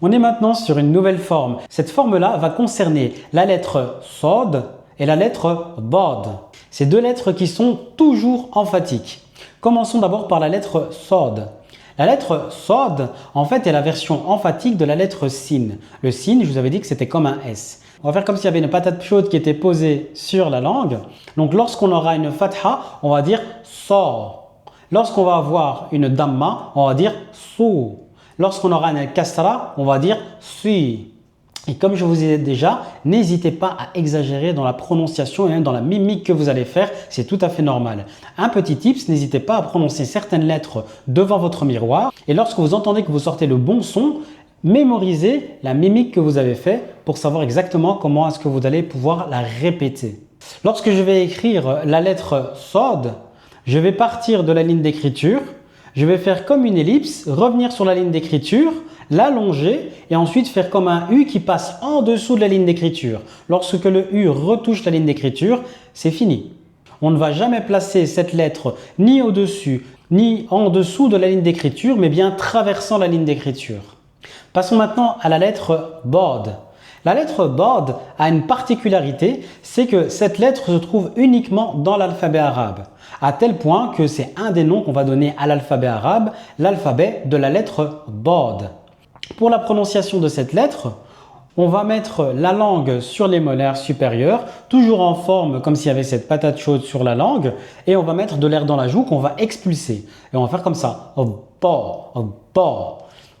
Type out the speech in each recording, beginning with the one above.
On est maintenant sur une nouvelle forme. Cette forme-là va concerner la lettre Sod et la lettre Bod. Ces deux lettres qui sont toujours emphatiques. Commençons d'abord par la lettre Sod. La lettre Sod, en fait, est la version emphatique de la lettre Sin. Le Sin, je vous avais dit que c'était comme un S. On va faire comme s'il y avait une patate chaude qui était posée sur la langue. Donc, lorsqu'on aura une fatha, on va dire So. Lorsqu'on va avoir une damma, on va dire Su. Lorsqu'on aura une kasra, on va dire Si. Et comme je vous ai dit déjà, n'hésitez pas à exagérer dans la prononciation et même dans la mimique que vous allez faire, c'est tout à fait normal. Un petit tips, n'hésitez pas à prononcer certaines lettres devant votre miroir et lorsque vous entendez que vous sortez le bon son, mémorisez la mimique que vous avez fait pour savoir exactement comment est-ce que vous allez pouvoir la répéter. Lorsque je vais écrire la lettre Sod, je vais partir de la ligne d'écriture, je vais faire comme une ellipse, revenir sur la ligne d'écriture, l'allonger et ensuite faire comme un U qui passe en dessous de la ligne d'écriture. Lorsque le U retouche la ligne d'écriture, c'est fini. On ne va jamais placer cette lettre ni au-dessus ni en dessous de la ligne d'écriture, mais bien traversant la ligne d'écriture. Passons maintenant à la lettre Bod. La lettre Bod a une particularité, c'est que cette lettre se trouve uniquement dans l'alphabet arabe, à tel point que c'est un des noms qu'on va donner à l'alphabet arabe, l'alphabet de la lettre Bod. Pour la prononciation de cette lettre, on va mettre la langue sur les molaires supérieurs, toujours en forme comme s'il y avait cette patate chaude sur la langue, et on va mettre de l'air dans la joue qu'on va expulser. Et on va faire comme ça.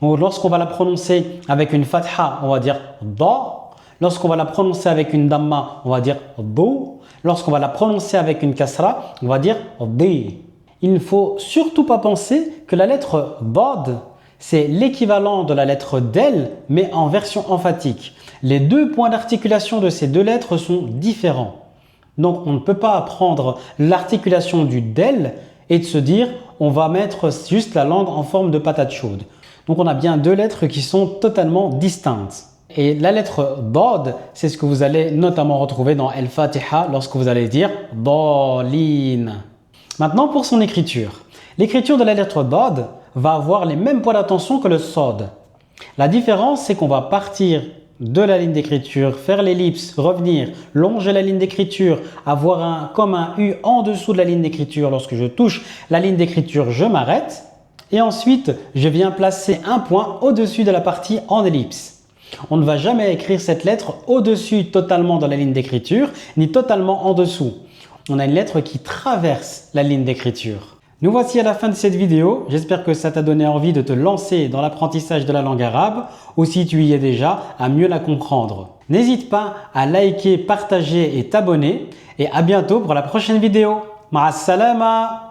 Lorsqu'on va la prononcer avec une fatha, on va dire ba. Lorsqu'on va la prononcer avec une damma, on va dire bo. Lorsqu'on va la prononcer avec une kasra, on va dire bi. Il ne faut surtout pas penser que la lettre bod, c'est l'équivalent de la lettre del, mais en version emphatique. Les deux points d'articulation de ces deux lettres sont différents. Donc, on ne peut pas prendre l'articulation du del et de se dire on va mettre juste la langue en forme de patate chaude. Donc, on a bien deux lettres qui sont totalement distinctes. Et la lettre bod, c'est ce que vous allez notamment retrouver dans El-Fatiha lorsque vous allez dire Dalin. Maintenant, pour son écriture. L'écriture de la lettre bod va avoir les mêmes points d'attention que le Sod. La différence, c'est qu'on va partir de la ligne d'écriture, faire l'ellipse, revenir, longer la ligne d'écriture, avoir comme un U en dessous de la ligne d'écriture. Lorsque je touche la ligne d'écriture, je m'arrête. Et ensuite, je viens placer un point au-dessus de la partie en ellipse. On ne va jamais écrire cette lettre au-dessus totalement dans la ligne d'écriture, ni totalement en dessous. On a une lettre qui traverse la ligne d'écriture. Nous voici à la fin de cette vidéo. J'espère que ça t'a donné envie de te lancer dans l'apprentissage de la langue arabe ou si tu y es déjà, à mieux la comprendre. N'hésite pas à liker, partager et t'abonner et à bientôt pour la prochaine vidéo. Ma'as salama.